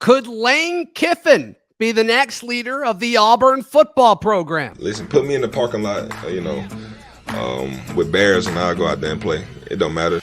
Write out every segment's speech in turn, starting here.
Could Lane Kiffin be the next leader of the Auburn football program? Listen, put me in the parking lot, with Bears, and I'll go out there and play. It don't matter.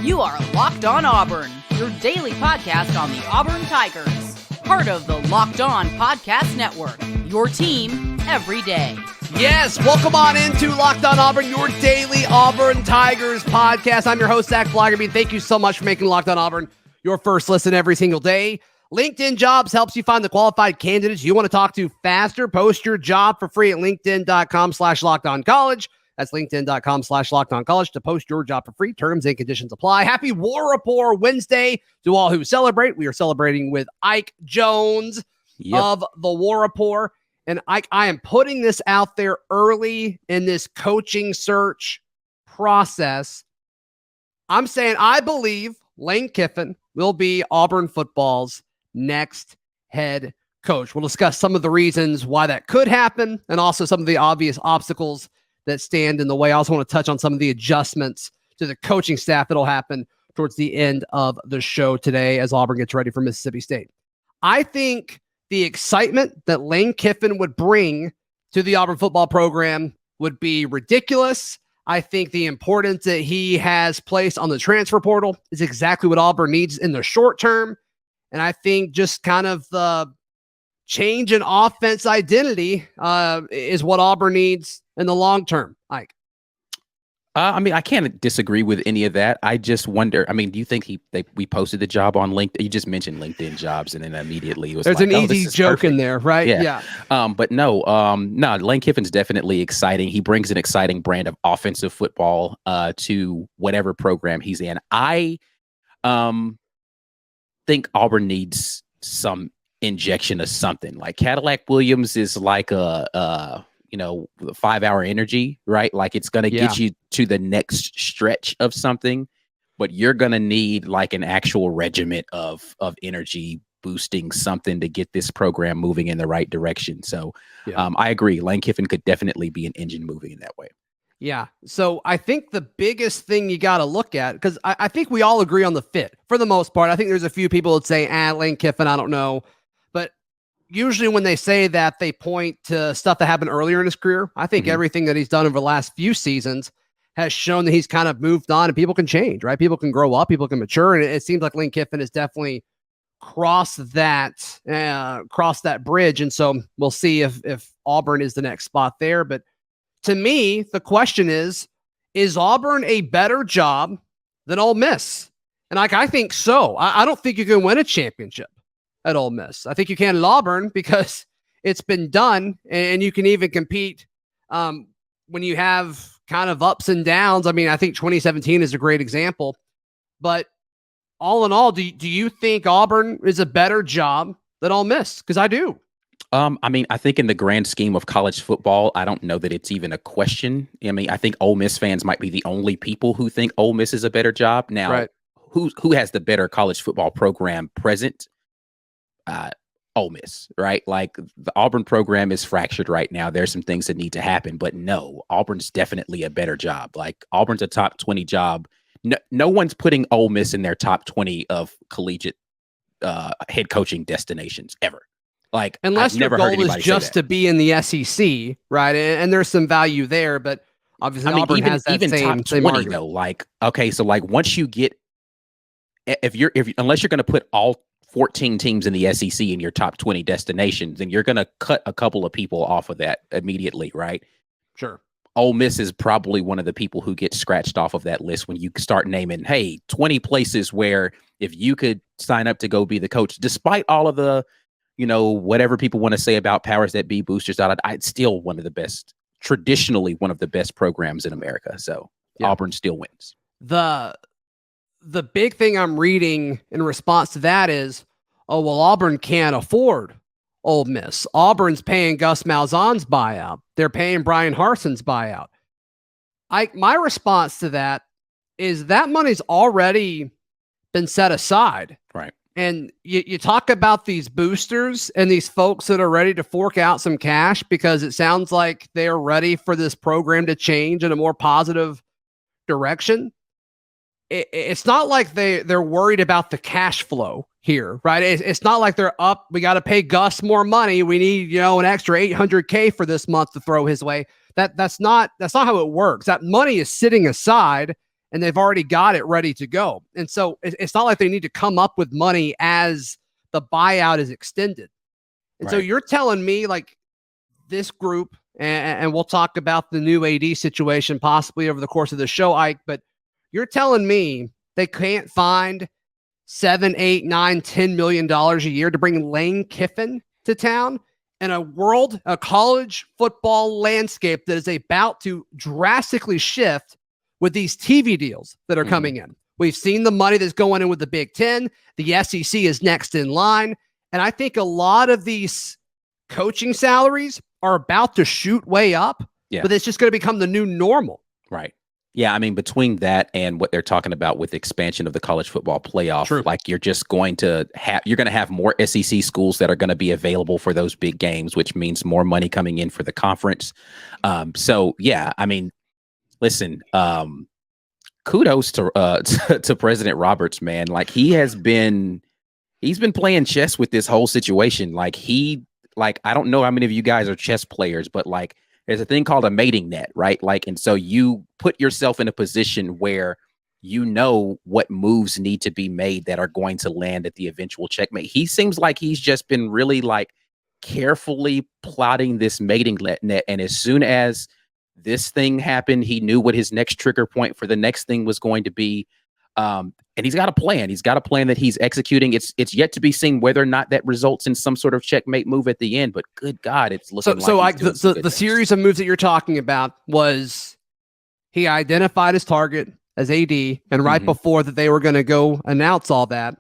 You are Locked On Auburn, your daily podcast on the Auburn Tigers. Part of the Locked On Podcast Network, your team every day. Yes, welcome on into Locked On Auburn, your daily Auburn Tigers podcast. I'm your host, Zac Blackerby. Thank you so much for making Locked On Auburn your first listen every single day. LinkedIn Jobs helps you find the qualified candidates you want to talk to faster. Post your job for free at linkedin.com/LockedOnCollege. That's linkedin.com/LockedOnCollege to post your job for free. Terms and conditions apply. Happy War Rapport Wednesday to all who celebrate. We are celebrating with Ike Jones of the War Rapport. And Ike, I am putting this out there early in this coaching search process. I'm saying I believe Lane Kiffin will be Auburn football's next head coach. We'll discuss some of the reasons why that could happen and also some of the obvious obstacles that stand in the way. I also want to touch on some of the adjustments to the coaching staff that'll happen towards the end of the show today as Auburn gets ready for Mississippi State. I think the excitement that Lane Kiffin would bring to the Auburn football program would be ridiculous. I think the importance that he has placed on the transfer portal is exactly what Auburn needs in the short term. And I think just kind of the change in offense identity is what Auburn needs in the long term. Like, I can't disagree with any of that. I just wonder. Do you think we posted the job on LinkedIn? You just mentioned LinkedIn Jobs, and then immediately it was there's an easy joke perfect in there, right? Yeah. But no. Lane Kiffin's definitely exciting. He brings an exciting brand of offensive football to whatever program he's in. I think Auburn needs some injection of something. Like Cadillac Williams is like a 5-hour energy, right? Like it's going to get you to the next stretch of something, but you're going to need like an actual regiment of energy boosting something to get this program moving in the right direction. So I agree. Lane Kiffin could definitely be an engine moving in that way. Yeah. So I think the biggest thing you got to look at, because I think we all agree on the fit for the most part. I think there's a few people that say, Lane Kiffin, I don't know. But usually when they say that, they point to stuff that happened earlier in his career. I think everything that he's done over the last few seasons has shown that he's kind of moved on and people can change, right? People can grow up, people can mature. And it seems like Lane Kiffin has definitely crossed that bridge. And so we'll see if Auburn is the next spot there. But to me, the question is Auburn a better job than Ole Miss? And I think so. I don't think you can win a championship at Ole Miss. I think you can at Auburn because it's been done, and you can even compete when you have kind of ups and downs. I think 2017 is a great example. But all in all, do you think Auburn is a better job than Ole Miss? Because I do. I think in the grand scheme of college football, I don't know that it's even a question. I think Ole Miss fans might be the only people who think Ole Miss is a better job. Now, right. Who has the better college football program present? Ole Miss, right? Like the Auburn program is fractured right now. There's some things that need to happen, but no, Auburn's definitely a better job. Like Auburn's a top 20 job. No one's putting Ole Miss in their top 20 of collegiate head coaching destinations ever. Like, unless your goal is just to be in the SEC, right? And there's some value there, but obviously Auburn has that same top 20 argument. though. Like, okay, so like once you get, unless you're going to put all 14 teams in the SEC in your top 20 destinations, then you're going to cut a couple of people off of that immediately, right? Sure. Ole Miss is probably one of the people who get scratched off of that list when you start naming, hey, 20 places where if you could sign up to go be the coach, despite all of the, whatever people want to say about powers that be boosters, it's still one of the best, traditionally one of the best programs in America. So Auburn still wins. The big thing I'm reading in response to that is, Auburn can't afford Ole Miss. Auburn's paying Gus Malzahn's buyout. They're paying Bryan Harsin's buyout. My response to that is that money's already been set aside. Right. And you talk about these boosters and these folks that are ready to fork out some cash because it sounds like they're ready for this program to change in a more positive direction. it's not like they're worried about the cash flow here, right? It's not like they're up. We got to pay Gus more money. We need, an extra $800K for this month to throw his way. That's not how it works. That money is sitting aside and they've already got it ready to go. And so it's not like they need to come up with money as the buyout is extended. And so you're telling me like this group, and we'll talk about the new AD situation possibly over the course of the show, Ike, but you're telling me they can't find $7, $8, $9, $10 million a year to bring Lane Kiffin to town in a college football landscape that is about to drastically shift with these TV deals that are coming in. We've seen the money that's going in with the Big Ten. The SEC is next in line. And I think a lot of these coaching salaries are about to shoot way up, but it's just going to become the new normal. Right. Yeah, I mean, between that and what they're talking about with expansion of the college football playoff, like you're just going to have more SEC schools that are going to be available for those big games, which means more money coming in for the conference. So yeah, I mean, listen, kudos to President Roberts, man. Like he's been playing chess with this whole situation. I don't know how many of you guys are chess players, but like, there's a thing called a mating net, right? Like, and so you put yourself in a position where you know what moves need to be made that are going to land at the eventual checkmate. He seems like he's just been really like carefully plotting this mating net. And as soon as this thing happened, he knew what his next trigger point for the next thing was going to be. And he's got a plan. He's got a plan that he's executing. It's yet to be seen whether or not that results in some sort of checkmate move at the end. But good God, it's looking the series of moves that you're talking about was he identified his target as AD, and right before that they were going to go announce all that,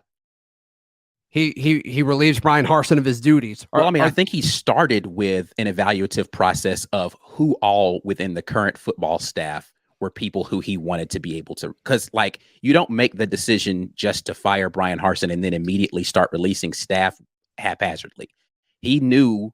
he relieves Bryan Harsin of his duties. I think he started with an evaluative process of who all within the current football staff were people who he wanted to be able to, because like you don't make the decision just to fire Bryan Harsin and then immediately start releasing staff haphazardly. He knew,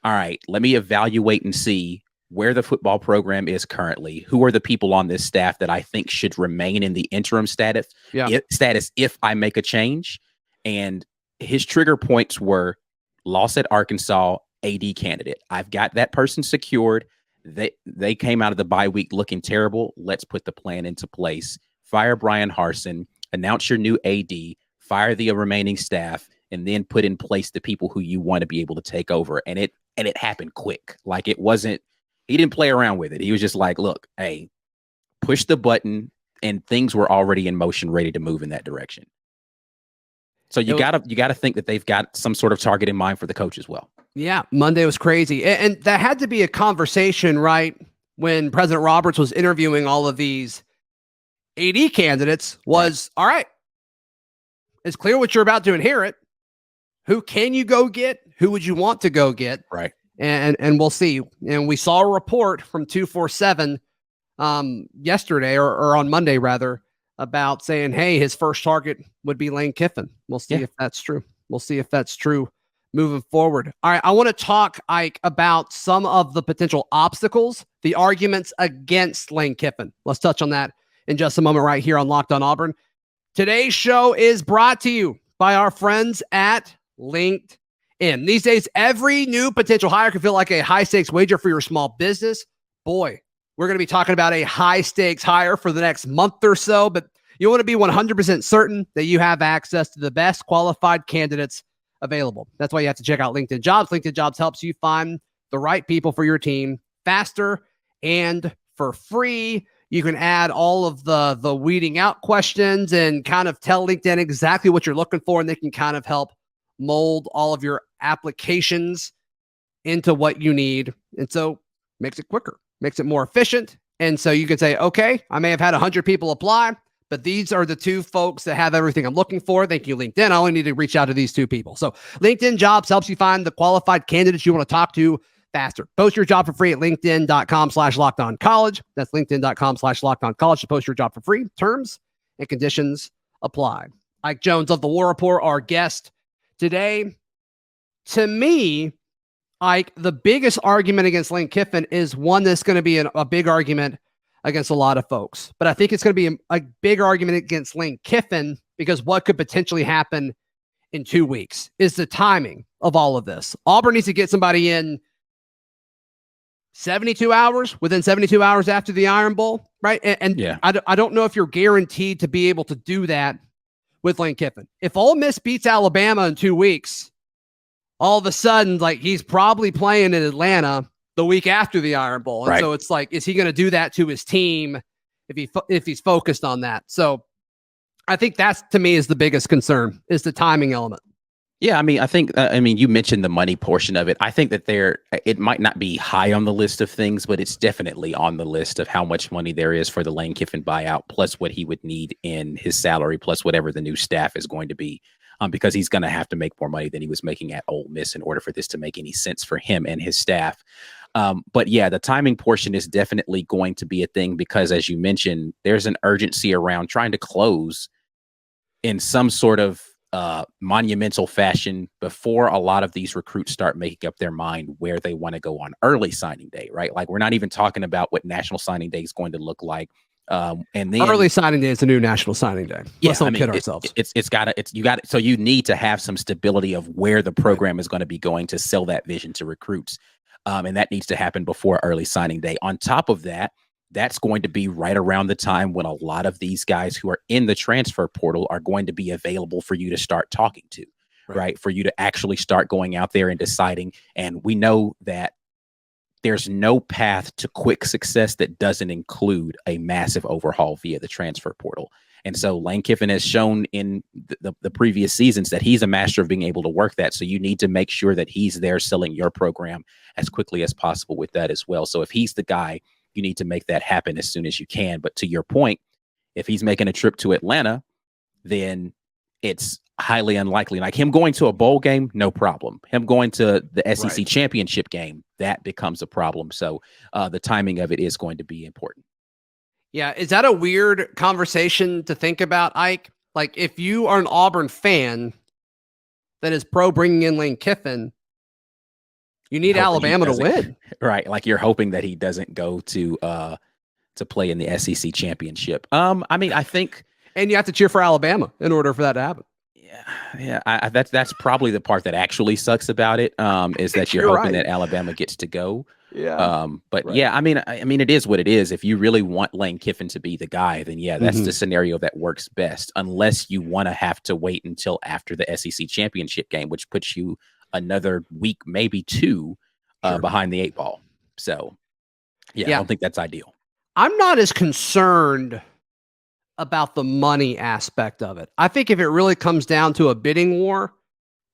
all right, let me evaluate and see where the football program is currently. Who are the people on this staff that I think should remain in the interim status if I make a change? And his trigger points were loss at Arkansas, AD candidate. I've got that person secured. They came out of the bye week looking terrible. Let's put the plan into place. Fire Bryan Harsin, announce your new AD, fire the remaining staff, and then put in place the people who you want to be able to take over. And it happened quick. Like he didn't play around with it. He was just like, look, hey, push the button, and things were already in motion, ready to move in that direction. So you gotta think that they've got some sort of target in mind for the coach as well. Yeah, Monday was crazy. And that had to be a conversation, right? When President Roberts was interviewing all of these AD candidates was, all right, it's clear what you're about to inherit. Who can you go get? Who would you want to go get? Right. And we'll see. And we saw a report from 247 yesterday or on Monday rather about saying, hey, his first target would be Lane Kiffin. We'll see if that's true. We'll see if that's true moving forward. All right, I want to talk, Ike, about some of the potential obstacles, the arguments against Lane Kiffin. Let's touch on that in just a moment right here on Locked On Auburn. Today's show is brought to you by our friends at LinkedIn. These days, every new potential hire can feel like a high-stakes wager for your small business. Boy, we're going to be talking about a high-stakes hire for the next month or so, but you want to be 100% certain that you have access to the best qualified candidates available. That's why you have to check out LinkedIn Jobs. LinkedIn Jobs helps you find the right people for your team faster and for free. You can add all of the weeding out questions and kind of tell LinkedIn exactly what you're looking for, and they can kind of help mold all of your applications into what you need. And so makes it quicker, makes it more efficient. And so you can say, okay, I may have had 100 people apply, but these are the two folks that have everything I'm looking for. Thank you, LinkedIn. I only need to reach out to these two people. So LinkedIn Jobs helps you find the qualified candidates you want to talk to faster. Post your job for free at linkedin.com/lockedoncollege. That's linkedin.com/lockedoncollege to post your job for free. Terms and conditions apply. Ike Jones of the War Rapport, our guest today. To me, Ike, the biggest argument against Lane Kiffin is one that's going to be a big argument against a lot of folks. But I think it's going to be a big argument against Lane Kiffin, because what could potentially happen in 2 weeks is the timing of all of this. Auburn needs to get somebody in 72 hours, within 72 hours after the Iron Bowl, right? And yeah. I don't know if you're guaranteed to be able to do that with Lane Kiffin. If Ole Miss beats Alabama in 2 weeks, all of a sudden, like, he's probably playing in Atlanta the week after the Iron Bowl. And so it's like, is he going to do that to his team if he's focused on that? So I think that's, to me, is the biggest concern, is the timing element. Yeah, I mean, I think, you mentioned the money portion of it. I think that it might not be high on the list of things, but it's definitely on the list of how much money there is for the Lane Kiffin buyout, plus what he would need in his salary, plus whatever the new staff is going to be, because he's going to have to make more money than he was making at Ole Miss in order for this to make any sense for him and his staff. But yeah, the timing portion is definitely going to be a thing, because, as you mentioned, there's an urgency around trying to close in some sort of monumental fashion before a lot of these recruits start making up their mind where they want to go on early signing day, right? Like, we're not even talking about what National Signing Day is going to look like. And then early signing day is the new National Signing Day. Let's not kid ourselves. So you need to have some stability of where the program is going to be going to sell that vision to recruits. And that needs to happen before early signing day. On top of that, that's going to be right around the time when a lot of these guys who are in the transfer portal are going to be available for you to start talking to, right? For you to actually start going out there and deciding. And we know that there's no path to quick success that doesn't include a massive overhaul via the transfer portal. And so Lane Kiffin has shown in the previous seasons that he's a master of being able to work that. So you need to make sure that he's there selling your program as quickly as possible with that as well. So if he's the guy, you need to make that happen as soon as you can. But to your point, if he's making a trip to Atlanta, then it's highly unlikely. Like, him going to a bowl game, no problem. Him going to the SEC championship game, that becomes a problem. So the timing of it is going to be important. Yeah. Is that a weird conversation to think about, Ike? Like, if you are an Auburn fan that is pro bringing in Lane Kiffin, you need Alabama to win. Right. Like, you're hoping that he doesn't go to play in the SEC championship. I mean, I think. And you have to cheer for Alabama in order for that to happen. Yeah. That's probably the part that actually sucks about it, is that you're hoping that Alabama gets to go. Yeah. Yeah, I mean, it is what it is. If you really want Lane Kiffin to be the guy, then yeah, that's the scenario that works best, unless you want to have to wait until after the SEC championship game, which puts you another week, maybe two, behind the 8 ball. So yeah, I don't think that's ideal. I'm not as concerned about the money aspect of it. I think if it really comes down to a bidding war,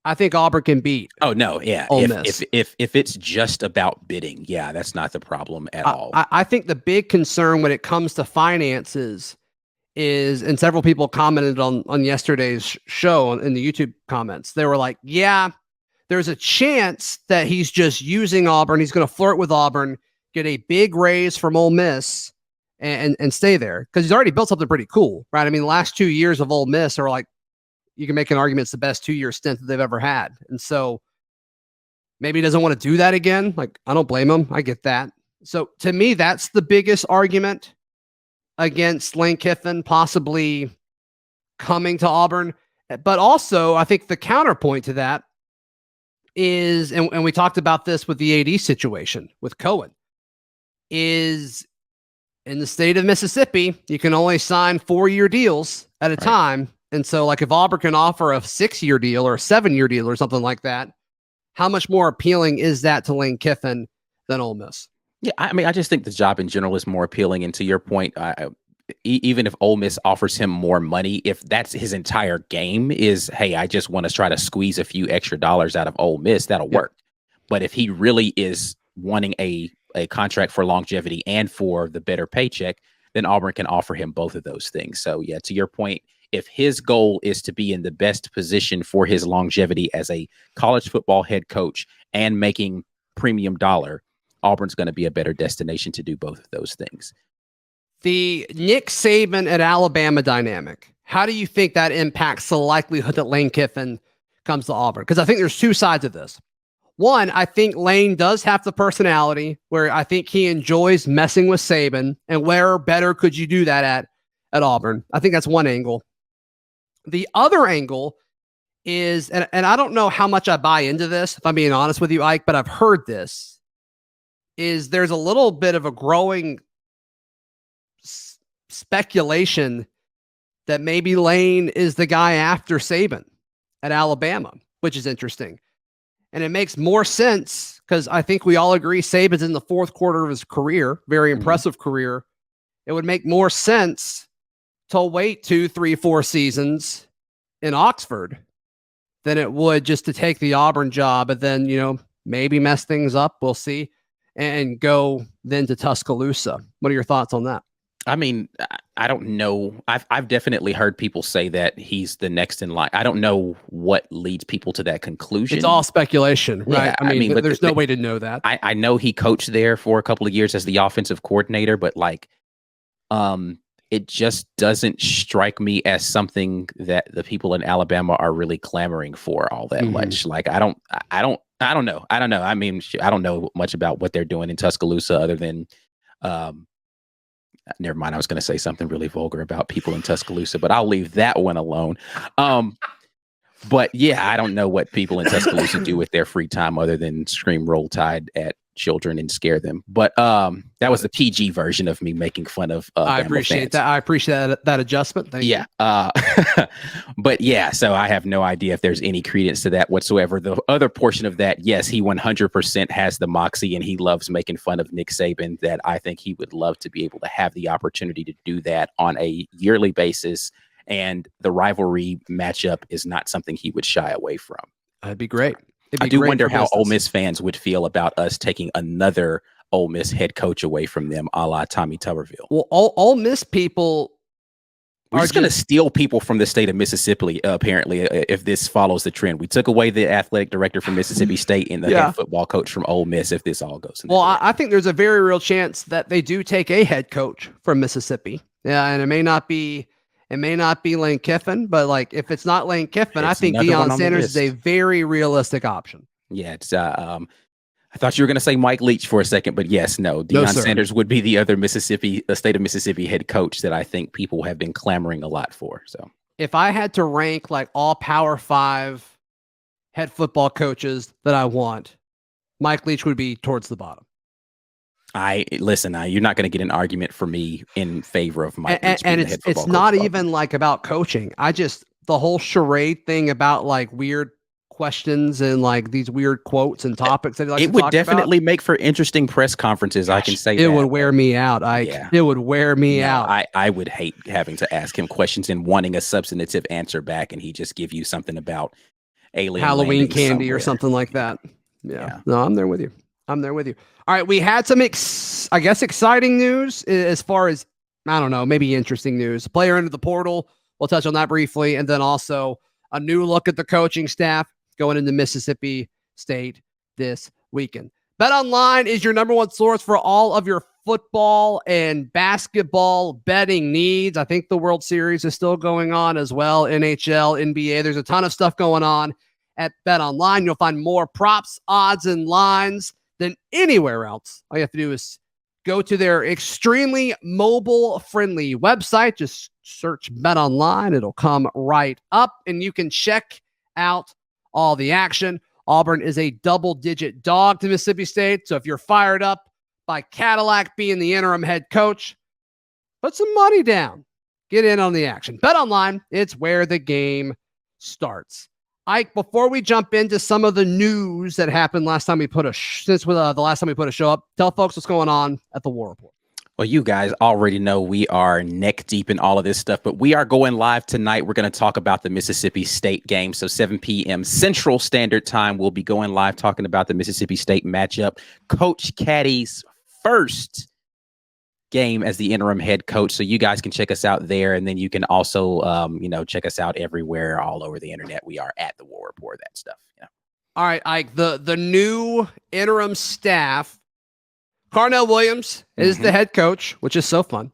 I think Auburn can beat. Oh no, yeah. If it's just about bidding, yeah, that's not the problem at all. I think the big concern when it comes to finances is, and several people commented on yesterday's show in the YouTube comments, they were like, yeah, there's a chance that he's just using Auburn. He's going to flirt with Auburn, get a big raise from Ole Miss, and stay there, because he's already built something pretty cool, right? I mean, the last 2 years of Ole Miss are like, you can make an argument it's the best 2-year stint that they've ever had. And so maybe he doesn't want to do that again. Like, I don't blame him. I get that. So to me, that's the biggest argument against Lane Kiffin possibly coming to Auburn. But also, I think the counterpoint to that is, and we talked about this with the AD situation with Cohen, is in the state of Mississippi, you can only sign 4-year deals at a time. And so, like, if Auburn can offer a 6-year deal or a 7-year deal or something like that, how much more appealing is that to Lane Kiffin than Ole Miss? Yeah, I mean, I just think the job in general is more appealing. And to your point, even if Ole Miss offers him more money, if that's his entire game is, hey, I just want to try to squeeze a few extra dollars out of Ole Miss, that'll work. But if he really is wanting a contract for longevity and for the better paycheck, then Auburn can offer him both of those things. So yeah, to your point, if his goal is to be in the best position for his longevity as a college football head coach and making premium dollar, Auburn's going to be a better destination to do both of those things. The Nick Saban at Alabama dynamic, how do you think that impacts the likelihood that Lane Kiffin comes to Auburn? Because I think there's two sides of this. One, I think Lane does have the personality where I think he enjoys messing with Saban, and where better could you do that at Auburn? I think that's one angle. The other angle is, and I don't know how much I buy into this, if I'm being honest with you, Ike, but I've heard this, is there's a little bit of a growing speculation that maybe Lane is the guy after Saban at Alabama, which is interesting. And it makes more sense because I think we all agree Saban's in the fourth quarter of his career, very impressive career. It would make more sense to wait 2, 3, 4 seasons in Oxford than it would just to take the Auburn job and then, maybe mess things up. We'll see. And go then to Tuscaloosa. What are your thoughts on that? I mean, I don't know. I've definitely heard people say that he's the next in line. I don't know what leads people to that conclusion. It's all speculation, right? Yeah, I mean but there's no way to know that. I know he coached there for a couple of years as the offensive coordinator, but it just doesn't strike me as something that the people in Alabama are really clamoring for all that much. Like, I don't know. I mean, I don't know much about what they're doing in Tuscaloosa other than, never mind. I was going to say something really vulgar about people in Tuscaloosa, but I'll leave that one alone. But yeah, I don't know what people in Tuscaloosa do with their free time other than scream Roll Tide at children and scare them. But that was the PG version of me making fun of I appreciate that. I appreciate that adjustment. Thank you. But yeah, so I have no idea if there's any credence to that whatsoever. The other portion of that, yes, he 100% has the moxie and he loves making fun of Nick Saban, that I think he would love to be able to have the opportunity to do that on a yearly basis. And the rivalry matchup is not something he would shy away from. That'd be great. I do wonder how Ole Miss fans would feel about us taking another Ole Miss head coach away from them, a la Tommy Tuberville. Well, Ole Miss people are just going to steal people from the state of Mississippi, apparently, if this follows the trend. We took away the athletic director from Mississippi State and the head football coach from Ole Miss if this all goes. I think there's a very real chance that they do take a head coach from Mississippi. Yeah, and it may not be Lane Kiffin, but if it's not Lane Kiffin, I think Deion Sanders is a very realistic option. Yeah, it's I thought you were going to say Mike Leach for a second, but yes, no. Deion Sanders would be the other state of Mississippi head coach that I think people have been clamoring a lot for. So if I had to rank all Power 5 head football coaches that I want, Mike Leach would be towards the bottom. You're not going to get an argument for me in favor of Mike Leach. And it's not even about coaching. The whole charade thing about weird questions and these weird quotes and topics that it would definitely make for interesting press conferences. Gosh, I can say it would wear me out. It would wear me out. I would hate having to ask him questions and wanting a substantive answer back, and he just give you something about alien Halloween candy or something like that. Yeah. No, I'm there with you. All right, we had some, exciting news as far as, I don't know, maybe interesting news. Player into the portal. We'll touch on that briefly. And then also a new look at the coaching staff going into Mississippi State this weekend. BetOnline is your number one source for all of your football and basketball betting needs. I think the World Series is still going on as well. NHL, NBA. There's a ton of stuff going on at BetOnline. You'll find more props, odds, and lines than anywhere else. All you have to do is go to their extremely mobile-friendly website. Just search BetOnline. It'll come right up, and you can check out all the action. Auburn is a double-digit dog to Mississippi State, so if you're fired up by Cadillac being the interim head coach, put some money down. Get in on the action. BetOnline, it's where the game starts. Ike, before we jump into some of the news that happened last time we put the last time we put a show up, tell folks what's going on at the War Rapport. Well, you guys already know we are neck deep in all of this stuff, but we are going live tonight. We're going to talk about the Mississippi State game. So 7 p.m. Central Standard Time, we'll be going live talking about the Mississippi State matchup. Coach Caddy's first game as the interim head coach. So you guys can check us out there. And then you can also, check us out everywhere, all over the internet. We are at the War Rapport, that stuff. Yeah. All right, Ike, the new interim staff, Carnell Williams is the head coach, which is so fun.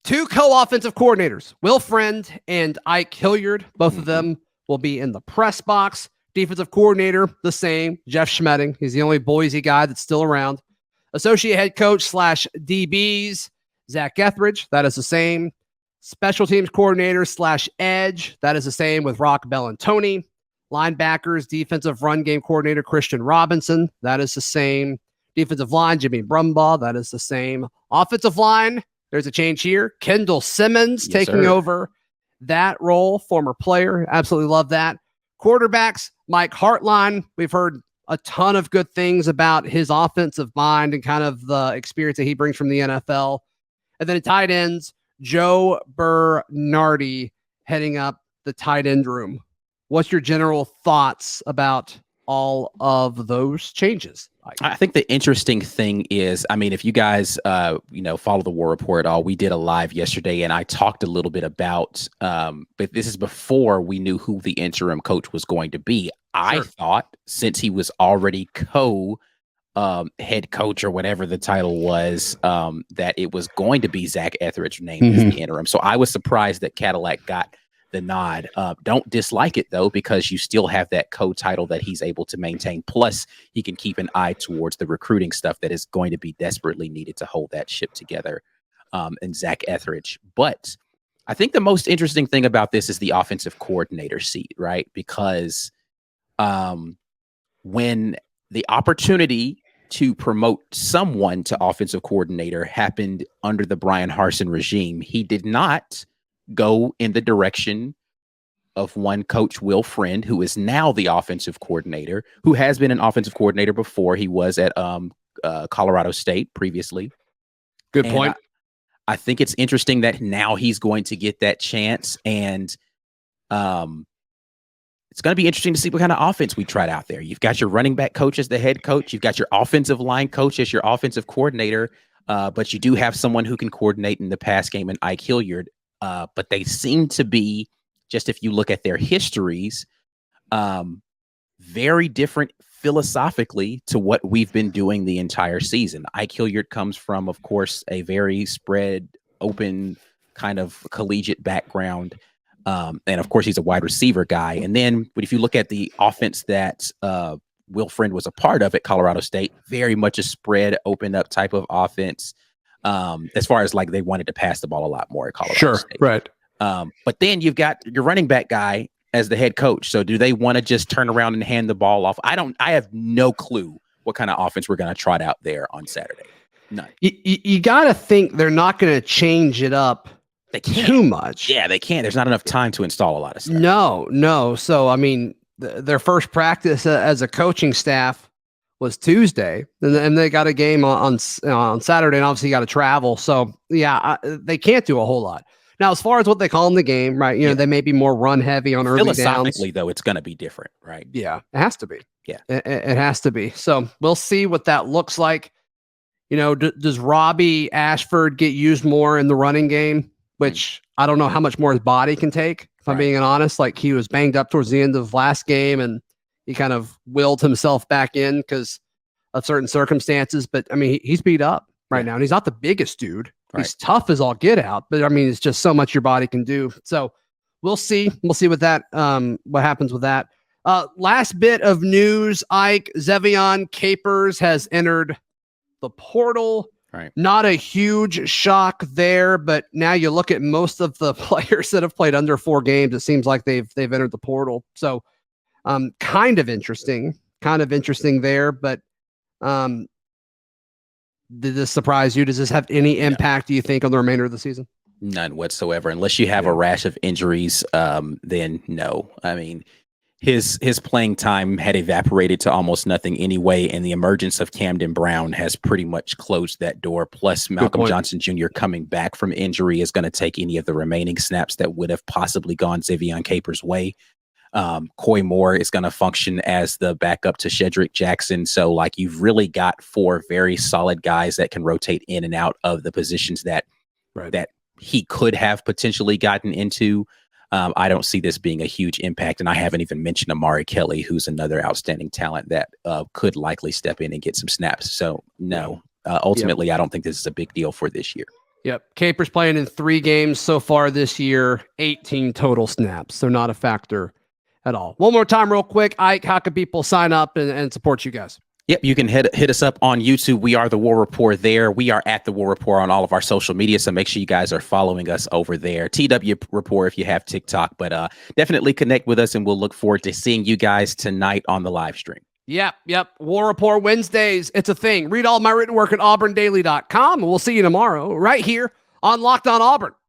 2 co-offensive coordinators, Will Friend and Ike Hilliard. Both of them will be in the press box. Defensive coordinator, the same, Jeff Schmedding. He's the only Boise guy that's still around. Associate head coach / DBs, Zach Etheridge. That is the same. Special teams coordinator / edge. That is the same with Rock Bellantoni. Linebackers, defensive run game coordinator, Christian Robinson. That is the same. Defensive line, Jimmy Brumbaugh. That is the same. Offensive line, there's a change here. Kendall Simmons taking over that role, former player. Absolutely love that. Quarterbacks, Mike Hartline. We've heard a ton of good things about his offensive mind and kind of the experience that he brings from the NFL. And then tight ends, Joe Bernardi heading up the tight end room. What's your general thoughts about all of those changes? I think the interesting thing is, I mean, if you guys, follow the War Rapport at all, we did a live yesterday and I talked a little bit about, but this is before we knew who the interim coach was going to be. I thought since he was already head coach or whatever the title was, that it was going to be Zach Etheridge named as the interim. So I was surprised that Cadillac got the nod. Don't dislike it though, because you still have that co-title that he's able to maintain. Plus he can keep an eye towards the recruiting stuff that is going to be desperately needed to hold that ship together. And Zach Etheridge. But I think the most interesting thing about this is the offensive coordinator seat, right? Because when the opportunity to promote someone to offensive coordinator happened under the Bryan Harsin regime, he did not go in the direction of one coach, Will Friend, who is now the offensive coordinator, who has been an offensive coordinator before. He was at Colorado State previously. Good point. I think it's interesting that now he's going to get that chance, and it's going to be interesting to see what kind of offense we tried out there. You've got your running back coach as the head coach. You've got your offensive line coach as your offensive coordinator, but you do have someone who can coordinate in the pass game in Ike Hilliard. But they seem to be, just if you look at their histories, very different philosophically to what we've been doing the entire season. Ike Hilliard comes from, of course, a very spread open kind of collegiate background. And of course, he's a wide receiver guy. And then if you look at the offense that Will Friend was a part of at Colorado State, very much a spread open up type of offense. As far as like they wanted to pass the ball a lot more at Colorado State. Right. But then you've got your running back guy as the head coach. So do they want to just turn around and hand the ball off? I have no clue what kind of offense we're going to trot out there on Saturday. None. You got to think they're not going to change it up too much. Yeah, they can't. There's not enough time to install a lot of stuff. No. So, I mean, their first practice as a coaching staff was Tuesday, and they got a game on Saturday, and obviously got to travel. So yeah, they can't do a whole lot. Now, as far as what they call in the game, right? You know, they may be more run heavy on early downs. Philosophically, though, it's going to be different, right? Yeah, it has to be. Yeah, it has to be. So we'll see what that looks like. You know, does Robbie Ashford get used more in the running game? Which I don't know how much more his body can take. If I'm being honest, like he was banged up towards the end of last game, and he kind of willed himself back in because of certain circumstances. But I mean, he's beat up right now, and he's not the biggest dude. He's tough as all get out, but I mean, it's just so much your body can do. So we'll see. We'll see what happens with that. Last bit of news, Ike, Ze'Vian Capers has entered the portal. Right. Not a huge shock there, but now you look at most of the players that have played under 4 games, it seems like they've entered the portal. So kind of interesting there, but did this surprise you? Does this have any impact, do you think, on the remainder of the season? None whatsoever. Unless you have a rash of injuries, then no. I mean, his playing time had evaporated to almost nothing anyway, and the emergence of Camden Brown has pretty much closed that door. Plus, Malcolm Johnson Jr. coming back from injury is going to take any of the remaining snaps that would have possibly gone Ze'Vian Capers' way. Coy Moore is going to function as the backup to Shedrick Jackson. So like you've really got 4 very solid guys that can rotate in and out of the positions that he could have potentially gotten into. I don't see this being a huge impact. And I haven't even mentioned Amari Kelly, who's another outstanding talent that could likely step in and get some snaps. So no, ultimately, I don't think this is a big deal for this year. Yep. Capers playing in 3 games so far this year, 18 total snaps. So not a factor at all. One more time real quick, Ike, how can people sign up and support you guys? Yep, you can hit us up on YouTube. We are the War Rapport there. We are at the War Rapport on all of our social media, so make sure you guys are following us over there. TW Rapport if you have TikTok, but definitely connect with us, and we'll look forward to seeing you guys tonight on the live stream. Yep. War Rapport Wednesdays. It's a thing. Read all my written work at auburndaily.com, and we'll see you tomorrow right here on Locked On Auburn.